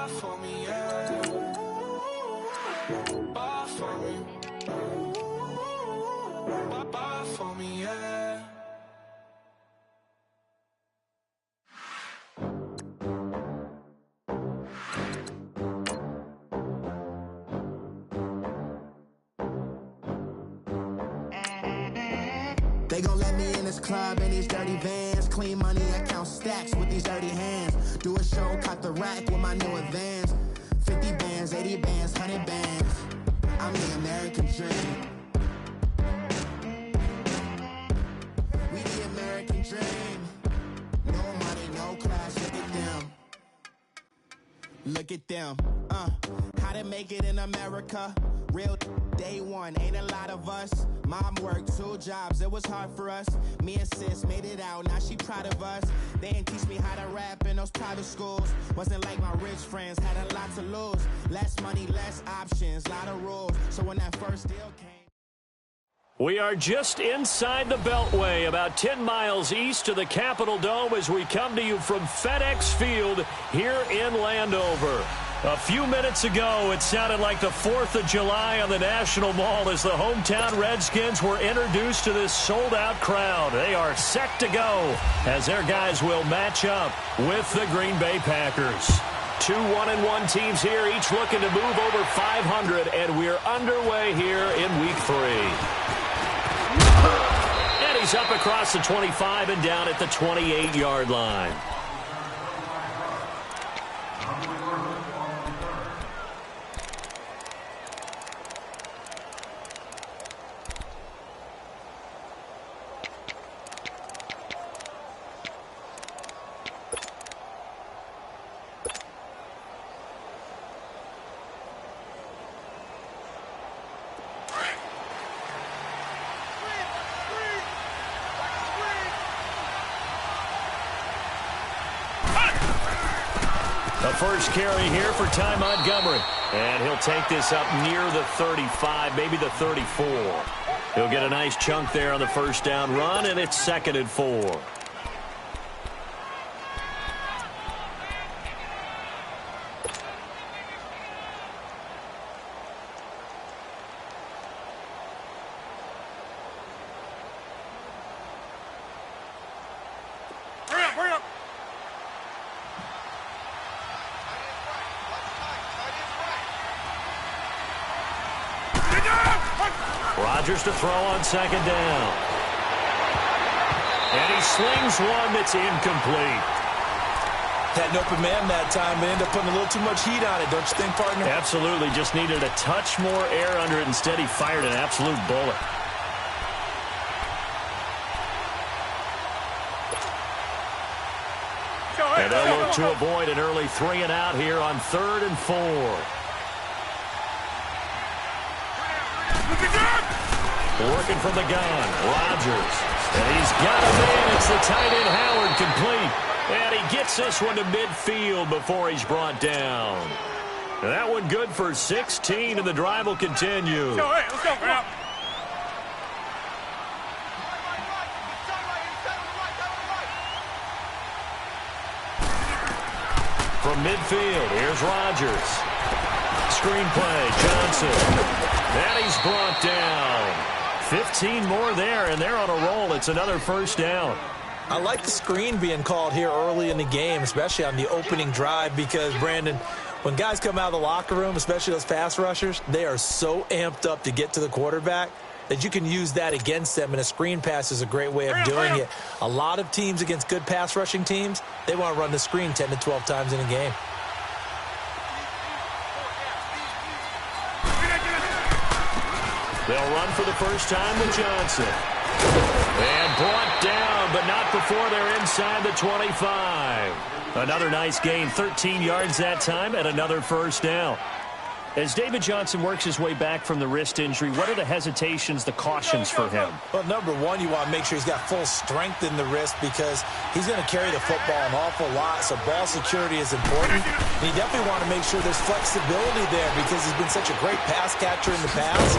Buy for me, yeah. Buy for me. Buy for me, yeah. They gon' let me in this club in these dirty vans. Clean money, I count stacks with these dirty hands. Do a show, cut the rack with my new advance. 50 bands, 80 bands, 100 bands. I'm the American dream. We the American dream. No money, no class, look at them. Look at them, how to make it in America. Real day one, ain't a lot of us. Mom worked 2 jobs, it was hard for us. Me and sis made it out, now she proud of us. They didn't teach me how to rap in those private schools. Wasn't like my rich friends, had a lot to lose. Less money, less options, lot of rules. So when that first deal came... We are just inside the Beltway, about 10 miles east of the Capitol Dome as we come to you from FedEx Field here in Landover. A few minutes ago, it sounded like the 4th of July on the National Mall as the hometown Redskins were introduced to this sold-out crowd. They are set to go as their guys will match up with the Green Bay Packers. 2 1-1 teams here, each looking to move over 500, and we're underway here in Week 3. And he's up across the 25 and down at the 28-yard line. The first carry here for Ty Montgomery. And he'll take this up near the 35, maybe the 34. He'll get a nice chunk there on the first down run, and it's 2nd and 4. Rodgers to throw on 2nd down. And he slings one that's incomplete. Had an open man that time, but ended up putting a little too much heat on it, don't you think, partner? Absolutely. Just needed a touch more air under it. Instead, he fired an absolute bullet. And they'll look to avoid an early 3 and out here on 3rd and 4. Working from the gun, Rodgers. And he's got a man. It's the tight end, Howard, complete. And he gets this one to midfield before he's brought down. And that one good for 16, and the drive will continue. Let's go, man. From midfield, here's Rodgers. Screen play, Johnson. And he's brought down. 15 more there, and they're on a roll. It's another first down. I like the screen being called here early in the game, especially on the opening drive, because, Brandon, when guys come out of the locker room, especially those pass rushers, they are so amped up to get to the quarterback that you can use that against them, and a screen pass is a great way of doing it. A lot of teams against good pass rushing teams, they want to run the screen 10 to 12 times in a game. They'll run for the first time with Johnson. And brought down, but not before they're inside the 25. Another nice gain, 13 yards that time, and another first down. As David Johnson works his way back from the wrist injury, what are the hesitations, the cautions for him? Well, number one, you want to make sure he's got full strength in the wrist because he's going to carry the football an awful lot, so ball security is important. And you definitely want to make sure there's flexibility there because he's been such a great pass catcher in the past.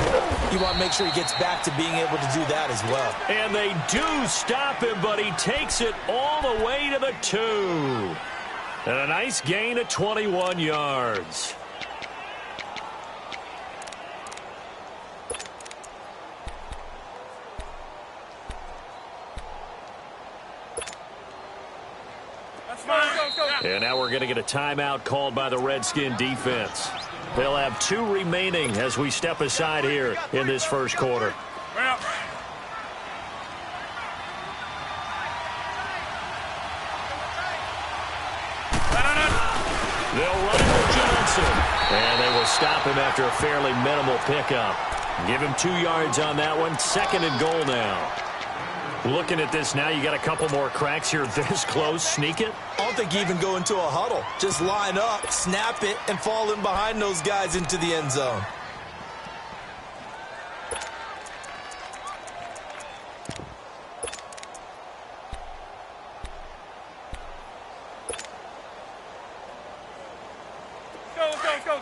You want to make sure he gets back to being able to do that as well. And they do stop him, but he takes it all the way to the 2. And a nice gain of 21 yards. And now we're going to get a timeout called by the Redskin defense. They'll have 2 remaining as we step aside here in this first quarter. They'll run it with Johnson. And they will stop him after a fairly minimal pickup. Give him 2 yards on that one. 2nd and goal now. Looking at this now, you got a couple more cracks here this close. Sneak it? I don't think you even go into a huddle. Just line up, snap it, and fall in behind those guys into the end zone. Let's go.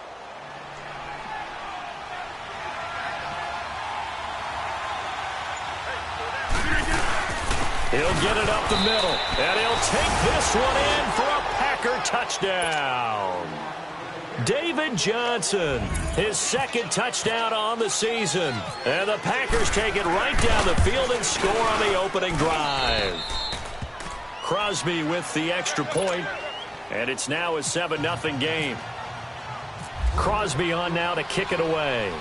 He'll get it up the middle, and he'll take this one in for a Packer touchdown. David Johnson, his 2nd touchdown on the season. And the Packers take it right down the field and score on the opening drive. Crosby with the extra point, and it's now a 7-0 game. Crosby on now to kick it away.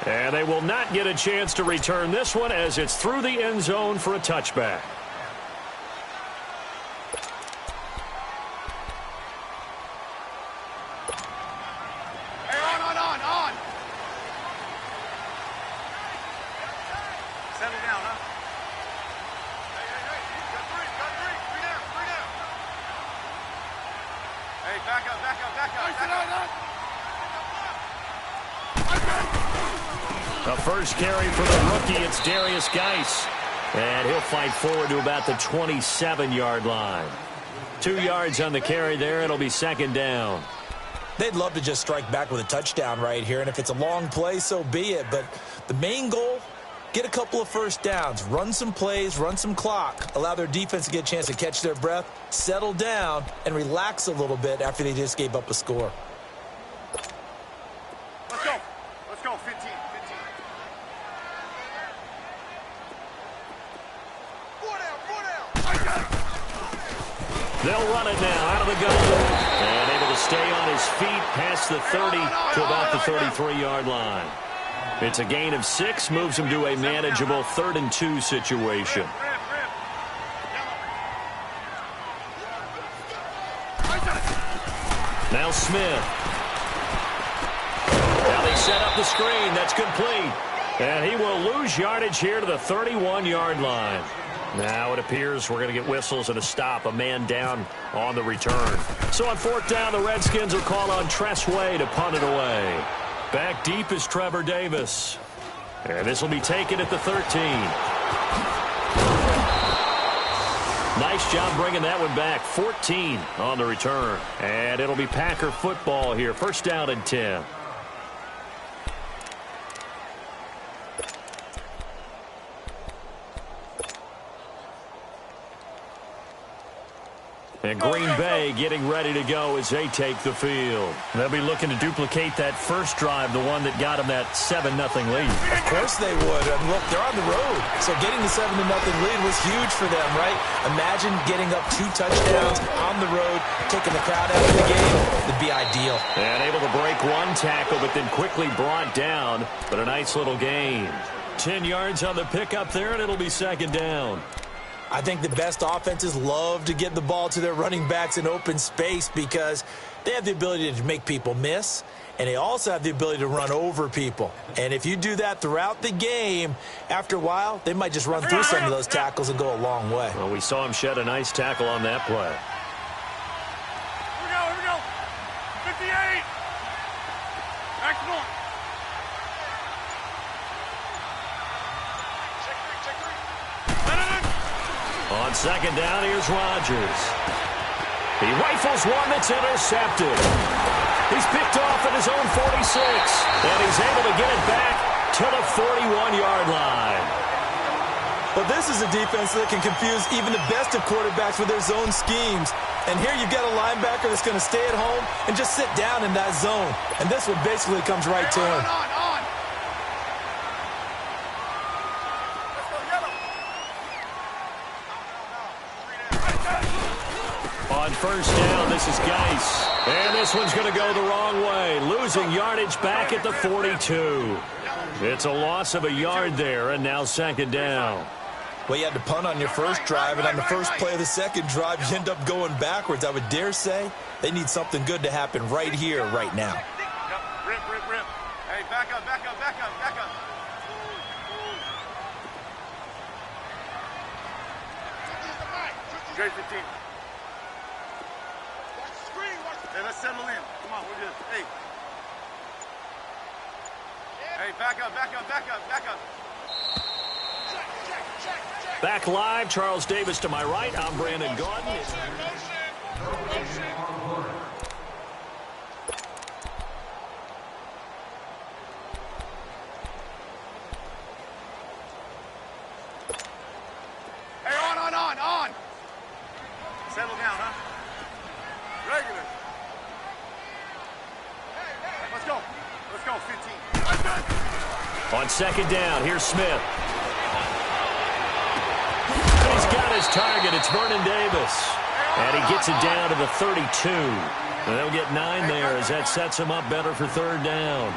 And they will not get a chance to return this one as it's through the end zone for a touchback. Hey, on. Settle down, huh? Hey. Got three down. Hey, back up. The first carry for the rookie, it's Darius Geis. And he'll fight forward to about the 27-yard line. 2 yards on the carry there. It'll be 2nd down. They'd love to just strike back with a touchdown right here, and if it's a long play, so be it. But the main goal, get a couple of first downs, run some plays, run some clock, allow their defense to get a chance to catch their breath, settle down, and relax a little bit after they just gave up a score. Let's go, 15. They'll run it now out of the gun. And able to stay on his feet past the 30 to about the 33-yard line. It's a gain of 6, moves him to a manageable 3rd and 2 situation. Now Smith. Now they set up the screen. That's complete. And he will lose yardage here to the 31-yard line. Now it appears we're going to get whistles and a stop. A man down on the return. So on 4th down, the Redskins will call on Tress Way to punt it away. Back deep is Trevor Davis. And this will be taken at the 13. Nice job bringing that one back. 14 on the return. And it'll be Packer football here. 1st down and 10. And Green Bay getting ready to go as they take the field. They'll be looking to duplicate that first drive, the one that got them that 7-0 lead. Of course they would. And look, they're on the road. So getting the 7-0 lead was huge for them, right? Imagine getting up 2 touchdowns on the road, taking the crowd out of the game. It'd be ideal. And able to break 1 tackle, but then quickly brought down. But a nice little gain. 10 yards on the pickup there, and it'll be 2nd down. I think the best offenses love to get the ball to their running backs in open space because they have the ability to make people miss, and they also have the ability to run over people. And if you do that throughout the game, after a while, they might just run through some of those tackles and go a long way. Well, we saw him shed a nice tackle on that play. Here we go. 58. Excellent. On 2nd down, here's Rodgers. He rifles one that's intercepted. He's picked off at his own 46, and he's able to get it back to the 41-yard line. Well, this is a defense that can confuse even the best of quarterbacks with their zone schemes. And here you've got a linebacker that's going to stay at home and just sit down in that zone. And this one basically comes right to him. On first down, this is Geis. And this one's going to go the wrong way, losing yardage back at the 42. It's a loss of a yard there, and now second down. Well, you had to punt on your first drive, and on the first play of the second drive, you end up going backwards. I would dare say they need something good to happen right here, right now. Rip. Hey, back up. Great 15. Hey, let's settle in. Come on, we're good. Hey, back up. Back live, Charles Davis to my right. I'm Brandon Gaudin. Hey, on. Settle down, huh? Regular. Let's go, 15. On second down, here's Smith. He's got his target. It's Vernon Davis. And he gets it down to the 32. And they'll get 9 there as that sets him up better for third down.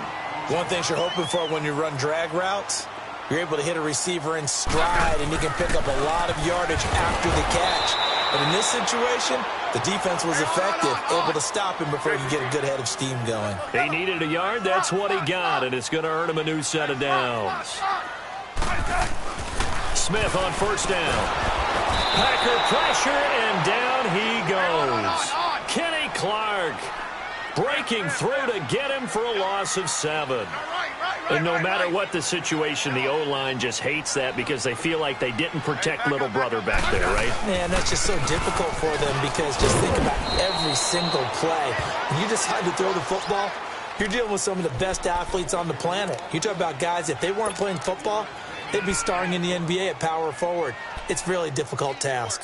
One thing you're hoping for when you run drag routes, you're able to hit a receiver in stride, and you can pick up a lot of yardage after the catch. But in this situation, the defense was effective, able to stop him before he could get a good head of steam going. He needed a yard. That's what he got, and it's going to earn him a new set of downs. Smith on first down. Packer pressure, and down he goes. Kenny Clark breaking through to get him for a loss of 7. And no matter what the situation, the O-line just hates that because they feel like they didn't protect little brother back there, right? Man, that's just so difficult for them because just think about every single play. When you decide to throw the football, you're dealing with some of the best athletes on the planet. You talk about guys, if they weren't playing football, they'd be starring in the NBA at power forward. It's a really difficult task.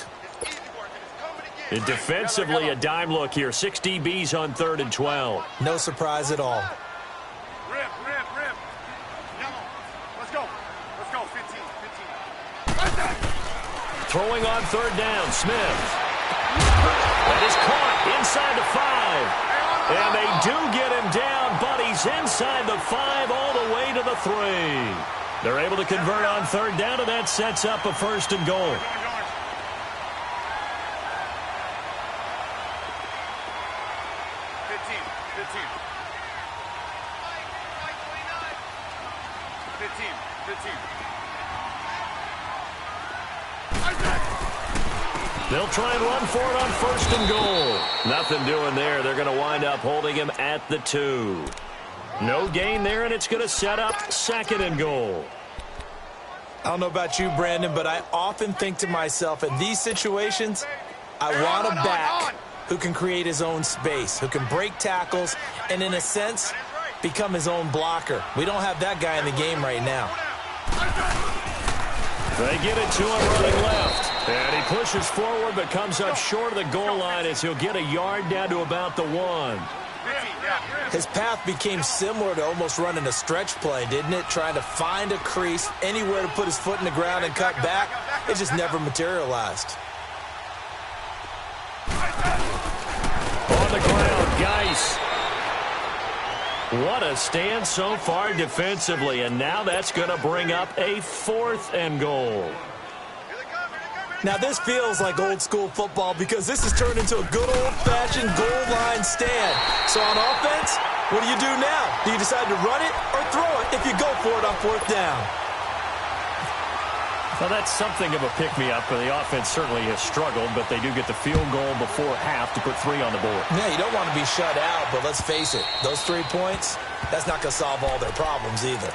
And defensively, a dime look here. 6 DBs on 3rd and 12. No surprise at all. Rip. Let's go, 15. Throwing on third down, Smith. That is caught inside the 5. And they do get him down, but he's inside the 5 all the way to the 3. They're able to convert on third down, and that sets up a 1st and goal. 15. They'll try and run for it on 1st and goal. Nothing doing there. They're going to wind up holding him at the 2. No gain there, and it's going to set up 2nd and goal. I don't know about you, Brandon, but I often think to myself, in these situations, I want a back who can create his own space, who can break tackles, and in a sense, become his own blocker. We don't have that guy in the game right now. They get it to him running left. And he pushes forward but comes up short of the goal line as he'll get a yard down to about the 1. His path became similar to almost running a stretch play, didn't it? Trying to find a crease, anywhere to put his foot in the ground and cut back. It just never materialized. On the ground, Geis. What a stand so far defensively, and now that's going to bring up a 4th and goal. Now, this feels like old-school football because this has turned into a good old-fashioned goal line stand. So on offense, what do you do now? Do you decide to run it or throw it if you go for it on 4th down? Well, that's something of a pick-me-up, and the offense certainly has struggled, but they do get the field goal before half to put 3 on the board. Yeah, you don't want to be shut out, but let's face it, those 3 points, that's not going to solve all their problems either.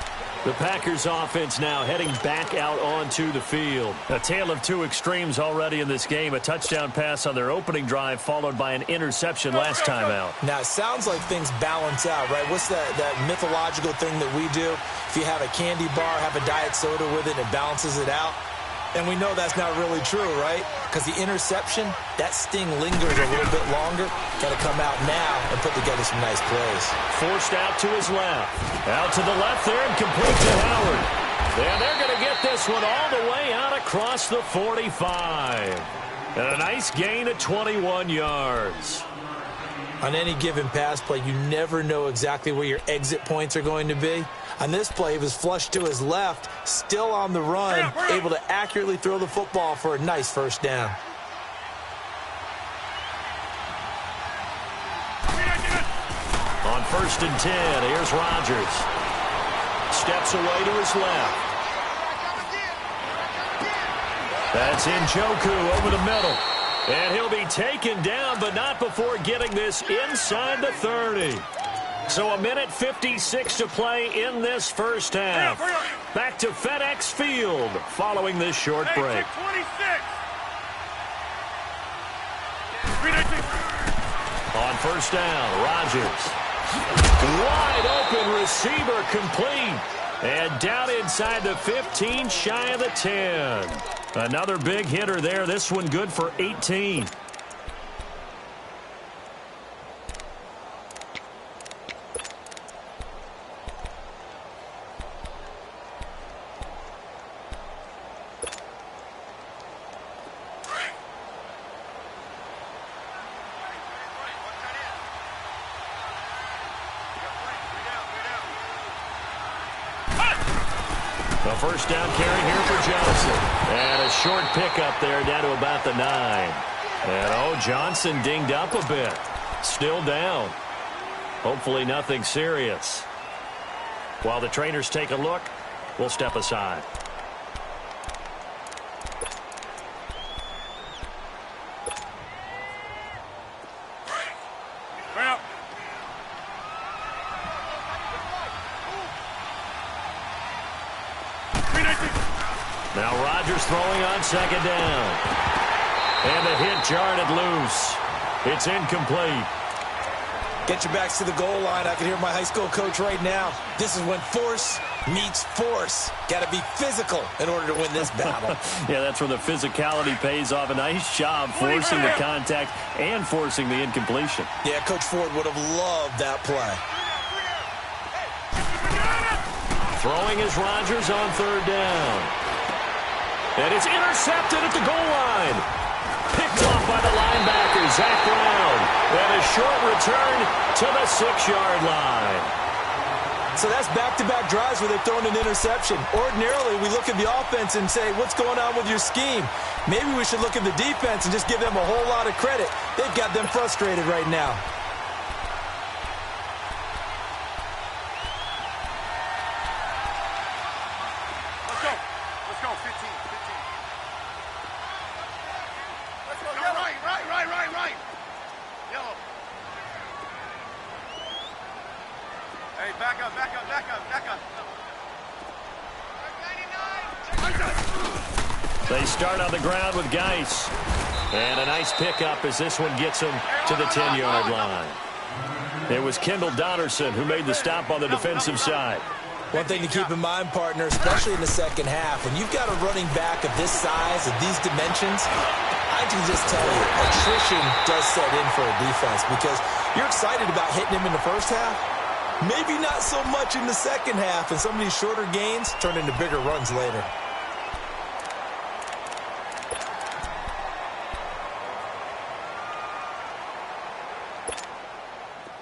The Packers offense now heading back out onto the field. A tale of 2 extremes already in this game. A touchdown pass on their opening drive followed by an interception last time out. Now, it sounds like things balance out, right? What's that mythological thing that we do? If you have a candy bar, have a diet soda with it, it balances it out. And we know that's not really true, right? Because the interception, that sting lingers a little bit longer. Got to come out now and put together some nice plays. Forced out to his left. Out to the left there and complete to Howard. And they're going to get this one all the way out across the 45. And a nice gain of 21 yards. On any given pass play, you never know exactly where your exit points are going to be. On this play, he was flushed to his left, still on the run, able to accurately throw the football for a nice first down. On 1st and 10, here's Rodgers. Steps away to his left. That's Njoku over the middle. And he'll be taken down, but not before getting this inside the 30. So 1:56 to play in this first half. Back to FedEx Field following this short break. On 1st down, Rodgers. Wide open receiver complete. And down inside the 15, shy of the 10. Another big hitter there. This one good for 18. A first down carry here for Johnson. And a short pickup there down to about the 9. And, Johnson dinged up a bit. Still down. Hopefully nothing serious. While the trainers take a look, we'll step aside. Now Rodgers throwing on 2nd down. And the hit jarred it loose. It's incomplete. Get your backs to the goal line. I can hear my high school coach right now. This is when force meets force. Got to be physical in order to win this battle. Yeah, that's where the physicality pays off. A nice job forcing the contact and forcing the incompletion. Yeah, Coach Ford would have loved that play. Throwing is Rodgers on 3rd down. And it's intercepted at the goal line. Picked off by the linebacker, Zach Brown. And a short return to the 6-yard line. So that's back-to-back drives where they've thrown an interception. Ordinarily, we look at the offense and say, what's going on with your scheme? Maybe we should look at the defense and just give them a whole lot of credit. They've got them frustrated right now. Let's go, 15. Let's go, right. Yellow. Hey, back up. They start on the ground with Geis. And a nice pickup as this one gets him to the 10-yard line. It was Kendall Donnerson who made the stop on the defensive side. One thing to keep in mind, partner, especially in the second half, when you've got a running back of this size, of these dimensions, I can just tell you, attrition does set in for a defense because you're excited about hitting him in the first half. Maybe not so much in the second half, and some of these shorter gains turn into bigger runs later.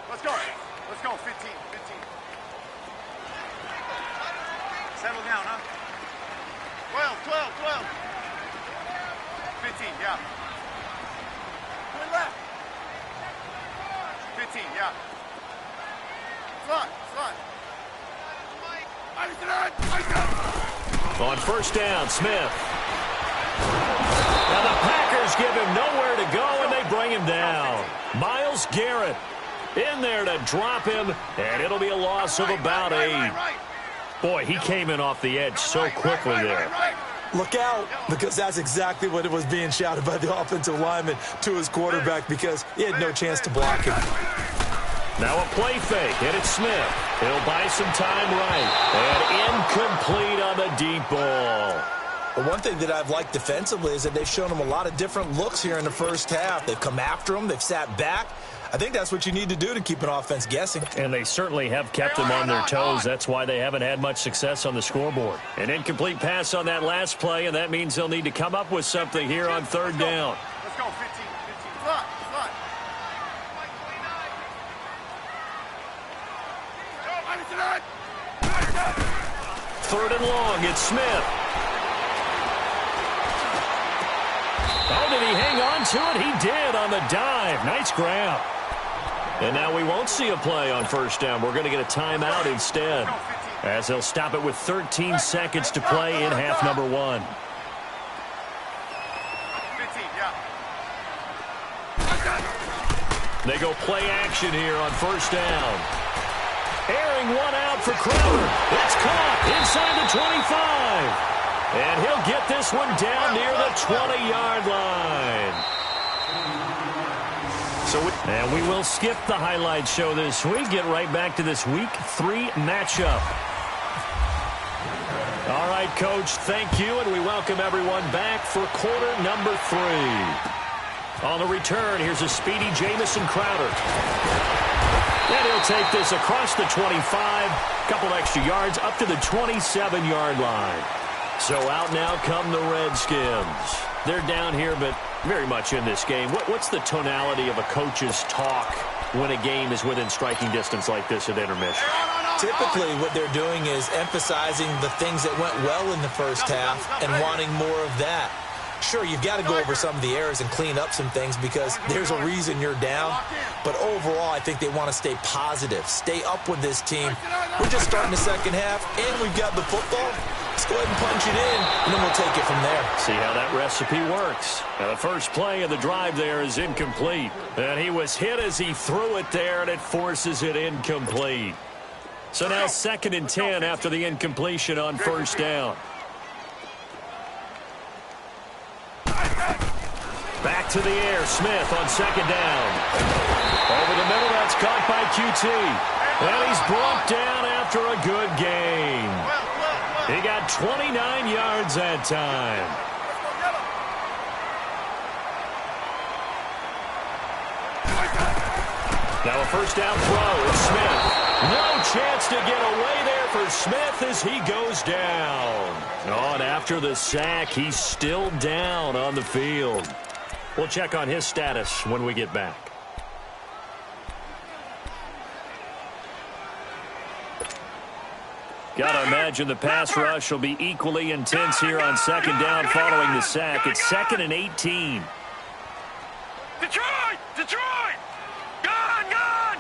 Let's go, 15. Settle down, huh? 12. 15, yeah. Good left. 15, yeah. Slot. On 1st down, Smith. Now the Packers give him nowhere to go, and they bring him down. Myles Garrett in there to drop him, and it'll be a loss of about 8. Boy, he came in off the edge so quickly there. Look out, because that's exactly what it was being shouted by the offensive lineman to his quarterback because he had no chance to block him. Now a play fake, and it's Smith. He'll buy some time right. And incomplete on the deep ball. But one thing that I've liked defensively is that they've shown them a lot of different looks here in the first half. They've come after them. They've sat back. I think that's what you need to do to keep an offense guessing. And they certainly have kept them on their toes. That's why they haven't had much success on the scoreboard. An incomplete pass on that last play, and that means they'll need to come up with something here on third down. Let's go, 15. Front. Third and long, it's Smith. Oh, did he hang on to it? He did on the dive. Nice grab. And now we won't see a play on first down. We're going to get a timeout instead, as they'll stop it with 13 seconds to play in half number 1. 15, yeah. They go play action here on first down. Airing one out for Crowder. It's caught inside the 25. And he'll get this one down near the 20-yard line. And we will skip the highlight show this week. Get right back to this Week 3 matchup. All right, Coach, thank you, and we welcome everyone back for quarter number 3. On the return, here's a speedy Jamison Crowder. And he'll take this across the 25, couple extra yards up to the 27-yard line. So out now come the Redskins. They're down here, but very much in this game. What's the tonality of a coach's talk when a game is within striking distance like this at intermission? Typically, what they're doing is emphasizing the things that went well in the first half and wanting more of that. Sure, you've got to go over some of the errors and clean up some things because there's a reason you're down. But overall, I think they want to stay positive, stay up with this team. We're just starting the second half, and we've got the football. Let's go ahead and punch it in, and then we'll take it from there. See how that recipe works. Now, the first play of the drive there is incomplete. And he was hit as he threw it there, and it forces it incomplete. So now 2nd and 10 after the incompletion on first down. Back to the air, Smith on 2nd down. Over the middle, that's caught by QT. And he's brought down after a good gain. He got 29 yards that time. Now a first down throw, it's Smith. No chance to get away there for Smith as he goes down. Oh, and after the sack, he's still down on the field. We'll check on his status when we get back. Gotta imagine the pass rush will be equally intense here on 2nd down following the sack. It's 2nd and 18. Detroit! Gone!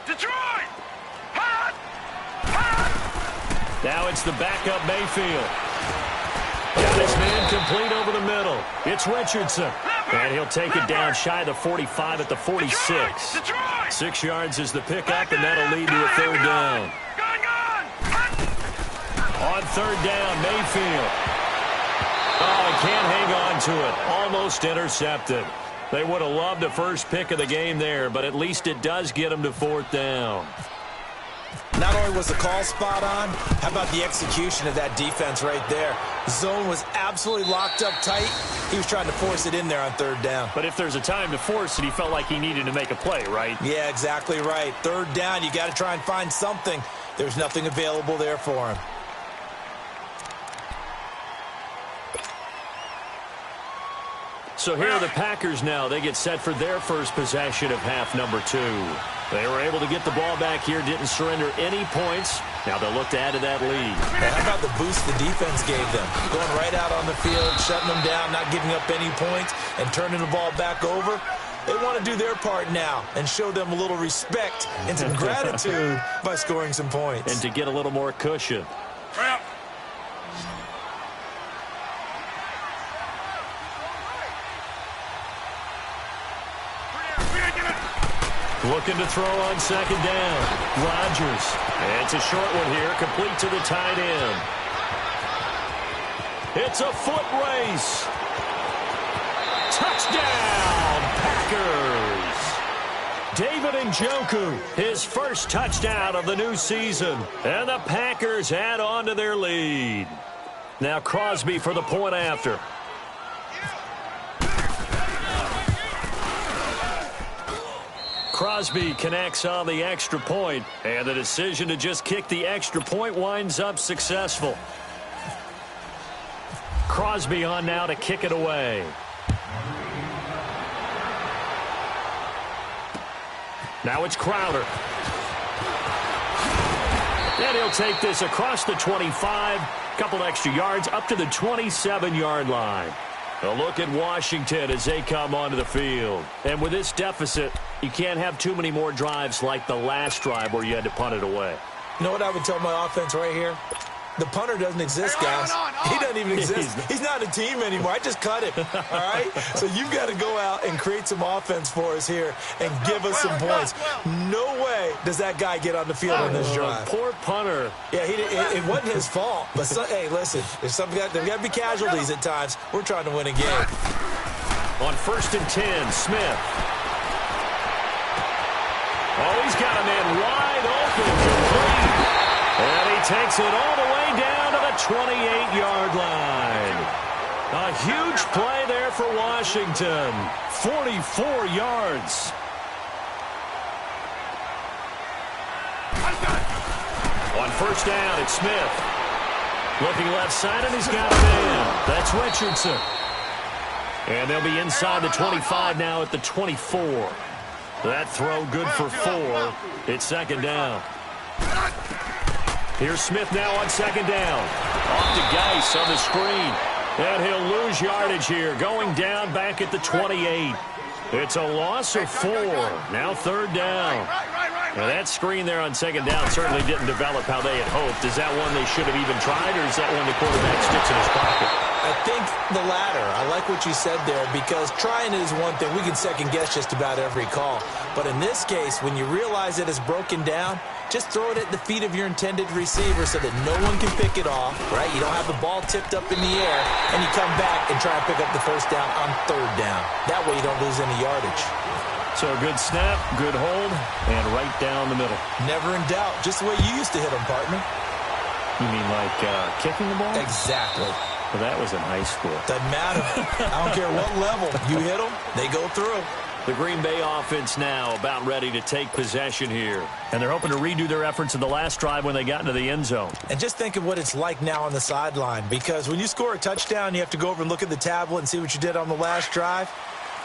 Detroit! Hot! Now it's the backup Mayfield. Got his man complete over the middle. It's Richardson. And he'll take it down shy of the 45 at the 46. 6 yards is the pickup, and that'll lead to a third down. On third down, Mayfield. Oh, he can't hang on to it. Almost intercepted. They would have loved the first pick of the game there, but at least it does get them to 4th down. Not only was the call spot on, how about the execution of that defense right there? Zone was absolutely locked up tight. He was trying to force it in there on 3rd down. But if there's a time to force it, he felt like he needed to make a play, right? Yeah, exactly right. 3rd down, you got to try and find something. There's nothing available there for him. So here are the Packers now. They get set for their first possession of half number 2. They were able to get the ball back here, didn't surrender any points. Now they'll look to add to that lead. And how about the boost the defense gave them? Going right out on the field, shutting them down, not giving up any points, and turning the ball back over. They want to do their part now and show them a little respect and some gratitude by scoring some points. And to get a little more cushion. Looking to throw on 2nd down. Rodgers. And it's a short one here, complete to the tight end. It's a foot race. Touchdown, Packers. David Njoku, his first touchdown of the new season. And the Packers add on to their lead. Now Crosby for the point after. Crosby connects on the extra point, and the decision to just kick the extra point winds up successful. Crosby on now to kick it away. Now it's Crowder. And he'll take this across the 25, couple extra yards up to the 27-yard line. A look at Washington as they come onto the field. And with this deficit, you can't have too many more drives like the last drive where you had to punt it away. You know what I would tell my offense right here? The punter doesn't exist, guys. He doesn't even exist. He's not a team anymore. I just cut him, all right? So you've got to go out and create some offense for us here and give us some points. No way does that guy get on the field on this drive. Poor punter. Yeah, it wasn't his fault. But, hey, listen, there's got to be casualties at times. We're trying to win a game. On 1st and 10, Smith. Oh, he's got a man wide open, complete. And he takes it all the way down to the 28-yard line. A huge play there for Washington. 44 yards. On 1st down, it's Smith. Looking left side, and he's got a man. That's Richardson. And they'll be inside the 25 now at the 24. That throw good for 4. It's 2nd down. Here's Smith now on 2nd down. Off to Geis on the screen. And he'll lose yardage here, going down back at the 28. It's a loss of 4. Now 3rd down. Now that screen there on 2nd down certainly didn't develop how they had hoped. Is that one they should have even tried, or is that one the quarterback sticks in his pocket? I think the latter. I like what you said there, because trying it is one thing. We can second-guess just about every call. But in this case, when you realize that it's broken down, just throw it at the feet of your intended receiver so that no one can pick it off, right? You don't have the ball tipped up in the air, and you come back and try and pick up the 1st down on 3rd down. That way you don't lose any yardage. So a good snap, good hold, and right down the middle. Never in doubt. Just the way you used to hit them, partner. You mean like kicking the ball? Exactly. Well, that was in high school. Doesn't matter. I don't care what level. You hit them, they go through. The Green Bay offense now about ready to take possession here. And they're hoping to redo their efforts in the last drive when they got into the end zone. And just think of what it's like now on the sideline, because when you score a touchdown, you have to go over and look at the tablet and see what you did on the last drive.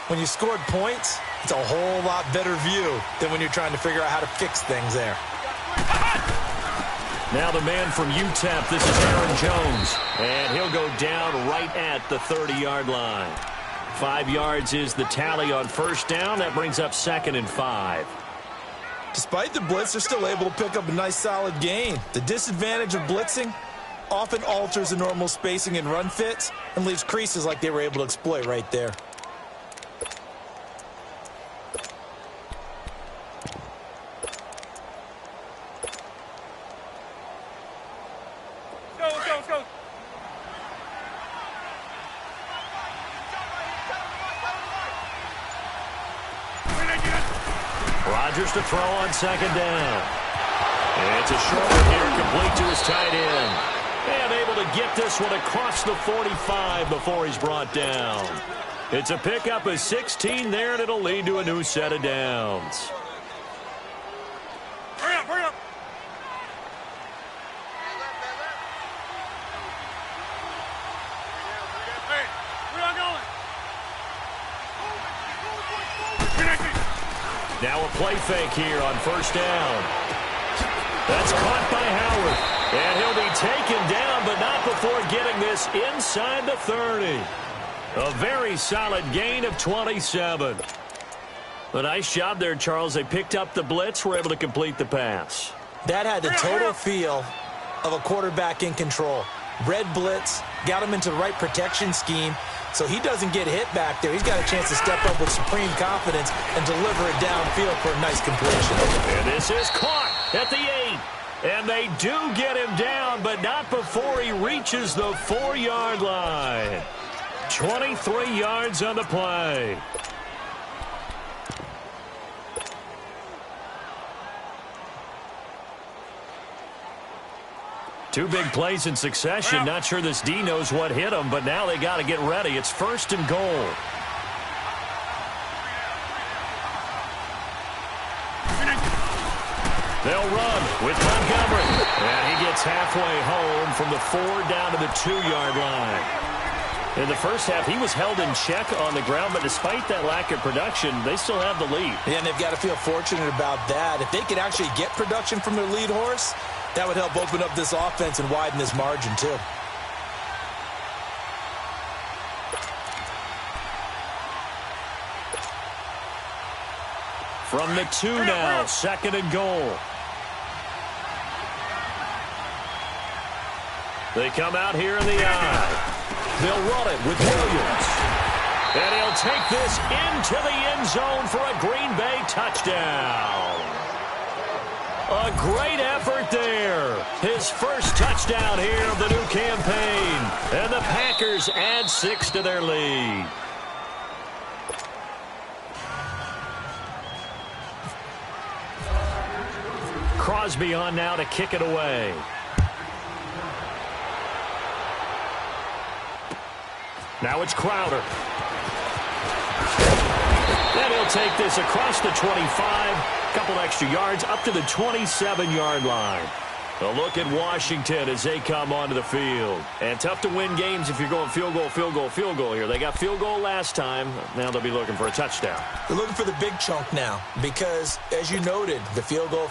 When you scored points, it's a whole lot better view than when you're trying to figure out how to fix things there. Now the man from UTEP, this is Aaron Jones. And he'll go down right at the 30-yard line. 5 yards is the tally on 1st down. That brings up 2nd and 5. Despite the blitz, they're still able to pick up a nice, solid gain. The disadvantage of blitzing often alters the normal spacing and run fits and leaves creases like they were able to exploit right there. Let's go. Rodgers to throw on 2nd down. And it's a short one here, complete to his tight end. And able to get this one across the 45 before he's brought down. It's a pickup of 16 there, and it'll lead to a new set of downs. Hurry up. Hey, where are you going? Now a play fake here on 1st down. That's caught by Howard. And he'll be taken down, but not before getting this inside the 30. A very solid gain of 27. A nice job there, Charles. They picked up the blitz, were able to complete the pass. That had the total feel of a quarterback in control. Red blitz, got him into the right protection scheme, so he doesn't get hit back there. He's got a chance to step up with supreme confidence and deliver it downfield for a nice completion. And this is caught at the 8. And they do get him down, but not before he reaches the 4-yard line. 23 yards on the play. Two big plays in succession. Not sure this D knows what hit him, but now they got to get ready. It's 1st and goal. They'll run with Montgomery. And he gets halfway home from the 4 down to the 2-yard line. In the first half, he was held in check on the ground, but despite that lack of production, they still have the lead. Yeah, and they've got to feel fortunate about that. If they could actually get production from their lead horse, that would help open up this offense and widen this margin, too. From the 2 now, 2nd and goal. They come out here in the eye. They'll run it with Williams. And he'll take this into the end zone for a Green Bay touchdown. A great effort there. His first touchdown here of the new campaign. And the Packers add 6 to their lead. Crosby on now to kick it away. Now it's Crowder. And he'll take this across the 25. Couple extra yards up to the 27-yard line. A look at Washington as they come onto the field. And tough to win games if you're going field goal, field goal, field goal here. They got field goal last time. Now they'll be looking for a touchdown. They're looking for the big chunk now because, as you noted, the field goal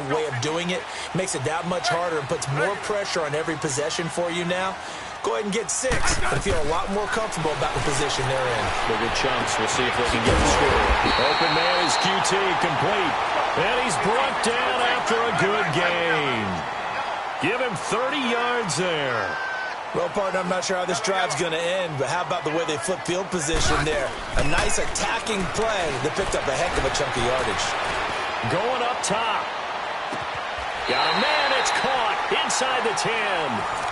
way of doing it makes it that much harder and puts more pressure on every possession for you now. Go ahead and get 6 and feel a lot more comfortable about the position they're in. Bigger chunks. We'll see if they can get the score. Open man is QT, complete. And he's brought down after a good game. Give him 30 yards there. Well, partner, I'm not sure how this drive's going to end, but how about the way they flip field position there? A nice attacking play that picked up a heck of a chunk of yardage. Going up top. Got a man. It's caught inside the 10.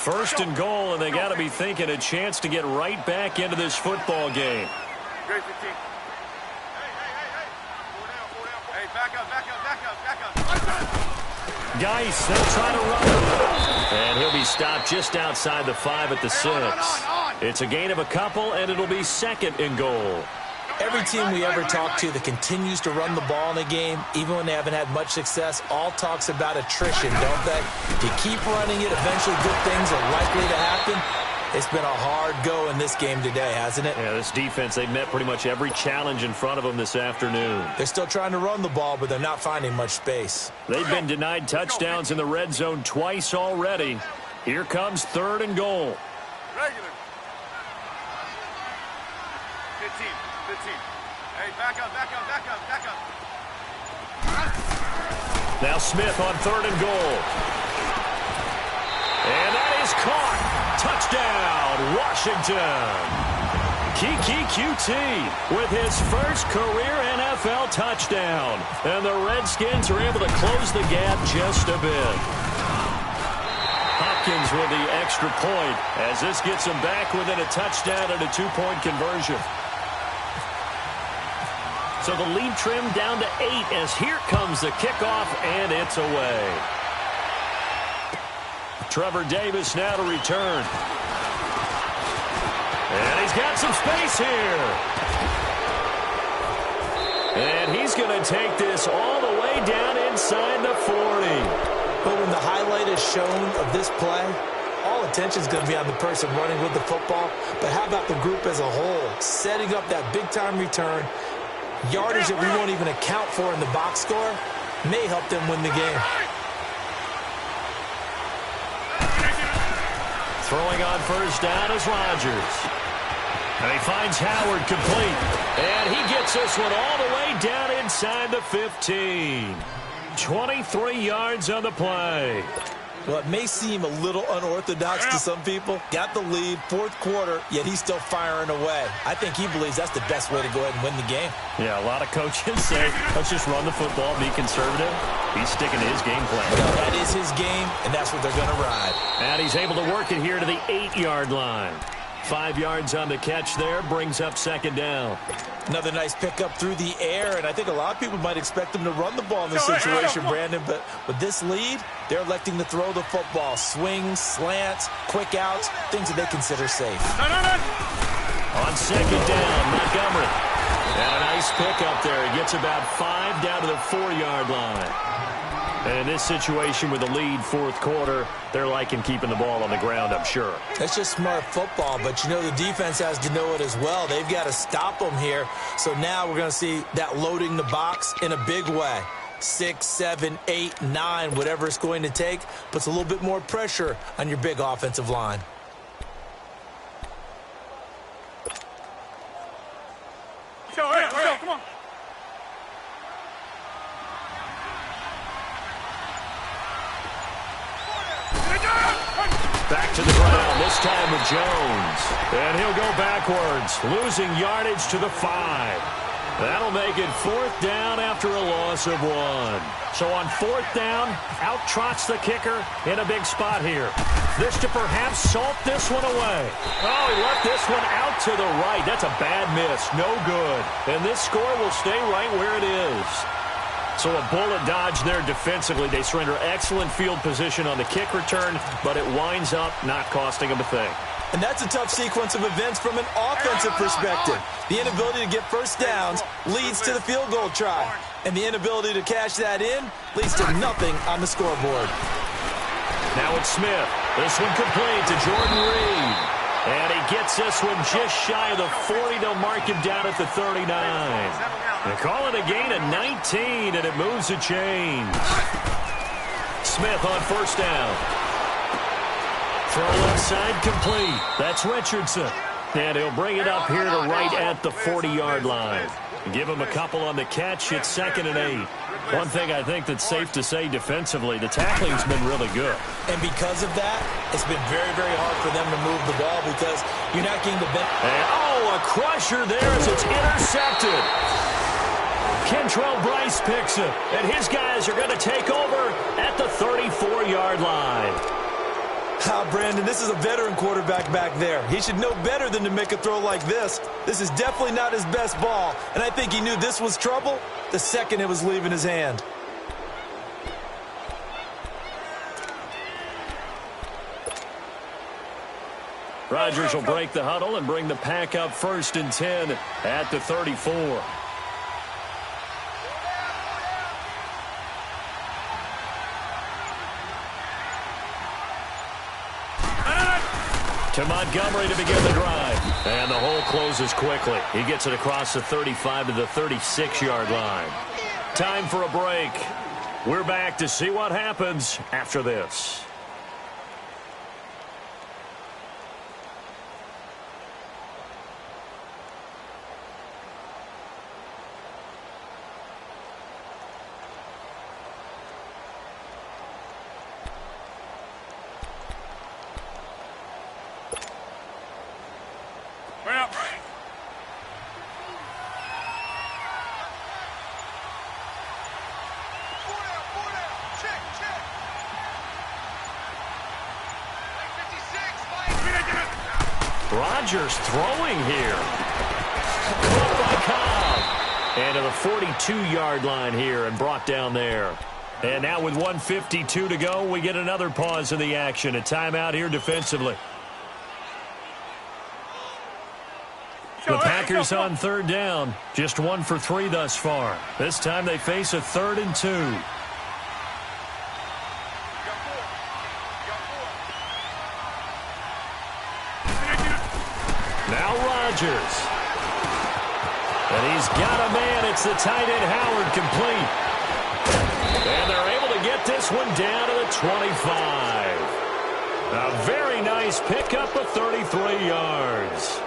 First and goal, and they got to be thinking a chance to get right back into this football game. Great 15. Hey, back up. Geis, they'll try to run it. And he'll be stopped just outside the 5 at the 6. It's a gain of a couple, and it'll be 2nd and goal. Every team we ever talk to that continues to run the ball in a game, even when they haven't had much success, all talks about attrition, don't they? If you keep running it, eventually good things are likely to happen. It's been a hard go in this game today, hasn't it? Yeah, this defense, they've met pretty much every challenge in front of them this afternoon. They're still trying to run the ball, but they're not finding much space. They've been denied touchdowns in the red zone twice already. Here comes 3rd and goal. Regular. 15. Hey, back up. Now Smith on 3rd and goal. And that is caught. Touchdown, Washington. Kiki QT with his first career NFL touchdown. And the Redskins are able to close the gap just a bit. Hopkins with the extra point as this gets him back within a touchdown and a 2-point conversion. So the lead trimmed down to 8 as here comes the kickoff, and it's away. Trevor Davis now to return. And he's got some space here. And he's going to take this all the way down inside the 40. But when the highlight is shown of this play, all attention is going to be on the person running with the football. But how about the group as a whole, setting up that big-time return, yardage that we won't even account for in the box score, may help them win the game. Throwing on first down is Rodgers. And he finds Howard complete. And he gets this one all the way down inside the 15. 23 yards on the play. Well, it may seem a little unorthodox to some people. Got the lead, 4th quarter, yet he's still firing away. I think he believes that's the best way to go ahead and win the game. Yeah, a lot of coaches say, let's just run the football, be conservative. He's sticking to his game plan. Well, that is his game, and that's what they're going to ride. And he's able to work it here to the 8-yard line. 5 yards on the catch there, brings up second down. Another nice pickup through the air, and I think a lot of people might expect them to run the ball in this situation, Brandon, but with this lead, they're electing to throw the football. Swings, slants, quick outs, things that they consider safe. On second down, Montgomery. And a nice pickup there. He gets about 5 down to the 4-yard line. And in this situation with the lead fourth quarter, they're liking keeping the ball on the ground, I'm sure. That's just smart football, but you know the defense has to know it as well. They've got to stop them here. So now we're going to see that loading the box in a big way. 6, 7, 8, 9, whatever it's going to take, puts a little bit more pressure on your big offensive line. Come on. Back to the ground, this time with Jones. And he'll go backwards, losing yardage to the 5. That'll make it 4th down after a loss of 1. So on 4th down, out trots the kicker in a big spot here. This to perhaps salt this one away. Oh, he left this one out to the right. That's a bad miss. No good. And this score will stay right where it is. So a bullet dodge there defensively. They surrender excellent field position on the kick return, but it winds up not costing them a thing. And that's a tough sequence of events from an offensive perspective. The inability to get first downs leads to the field goal try. And the inability to cash that in leads to nothing on the scoreboard. Now it's Smith. This one complete to Jordan Reed. And he gets this one just shy of the 40. They'll mark him down at the 39. They call it a gain of 19, and it moves the chains. Smith on first down. Throw left side complete. That's Richardson. And he'll bring it up here to right at the 40-yard line. Give him a couple on the catch. It's 2nd and 8. One thing I think that's safe to say defensively, the tackling's been really good. And because of that, it's been very, very hard for them to move the ball because you're not getting the benefit. Oh, a crusher there as it's intercepted. Kentrell Bryce picks it, and his guys are going to take over at the 34-yard line. Brandon, this is a veteran quarterback back there. He should know better than to make a throw like this. This is definitely not his best ball, and I think he knew this was trouble the second it was leaving his hand. Rodgers will break the huddle and bring the pack up 1st and 10 at the 34. To Montgomery to begin the drive. And the hole closes quickly. He gets it across the 35 to the 36-yard line. Time for a break. We're back to see what happens after this. Rodgers throwing here. Caught by Cobb. And to the 42-yard line here and brought down there. And now with 1:52 to go, we get another pause in the action. A timeout here defensively. The Packers on 3rd down. Just 1 for 3 thus far. This time they face a 3rd and 2. Now Rodgers. And he's got a man. It's the tight end Howard complete. And they're able to get this one down to the 25. A very nice pickup of 33 yards.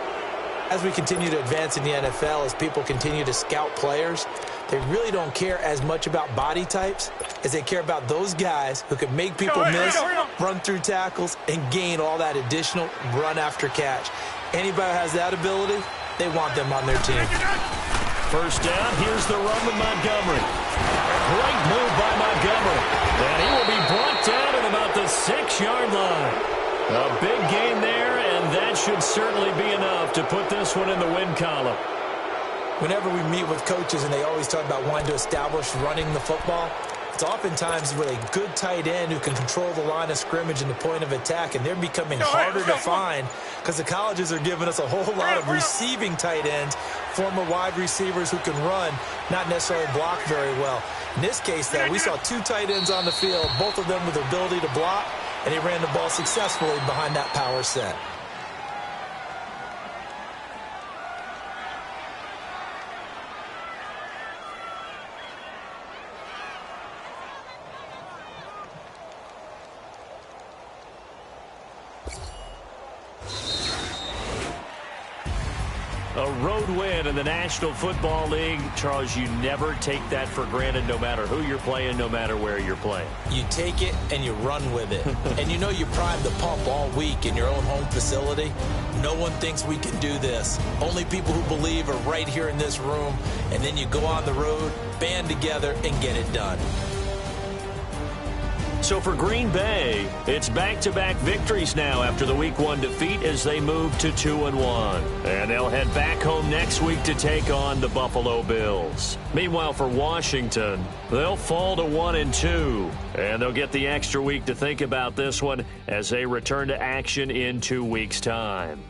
As we continue to advance in the NFL, as people continue to scout players, they really don't care as much about body types as they care about those guys who can make people miss, run through tackles, and gain all that additional run after catch. Anybody who has that ability, they want them on their team. First down, here's the run with Montgomery. Great move by Montgomery. And he will be brought down at about the 6-yard line. A big game there, and that should certainly be enough to put this one in the win column. Whenever we meet with coaches and they always talk about wanting to establish running the football, it's oftentimes with a good tight end who can control the line of scrimmage and the point of attack, and they're becoming harder to find because the colleges are giving us a whole lot of receiving tight ends, former wide receivers who can run, not necessarily block very well. In this case, though, we saw 2 tight ends on the field, both of them with the ability to block, and he ran the ball successfully behind that power set. A road win in the National Football League. Charles, you never take that for granted no matter who you're playing, no matter where you're playing. You take it and you run with it. And you know you primed the pump all week in your own home facility. No one thinks we can do this. Only people who believe are right here in this room. And then you go on the road, band together, and get it done. So for Green Bay, it's back-to-back victories now after the Week 1 defeat as they move to 2-1. And they'll head back home next week to take on the Buffalo Bills. Meanwhile, for Washington, they'll fall to 1-2. And they'll get the extra week to think about this one as they return to action in 2 weeks' time.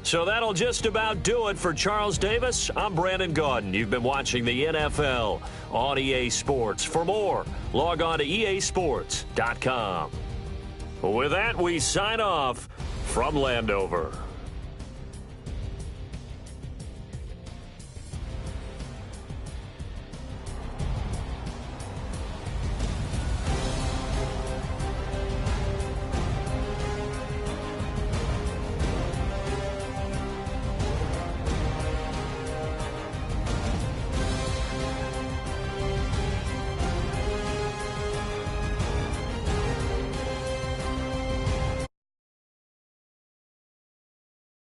So that'll just about do it for Charles Davis. I'm Brandon Gaudin. You've been watching the NFL on EA Sports. For more, log on to easports.com. With that, we sign off from Landover.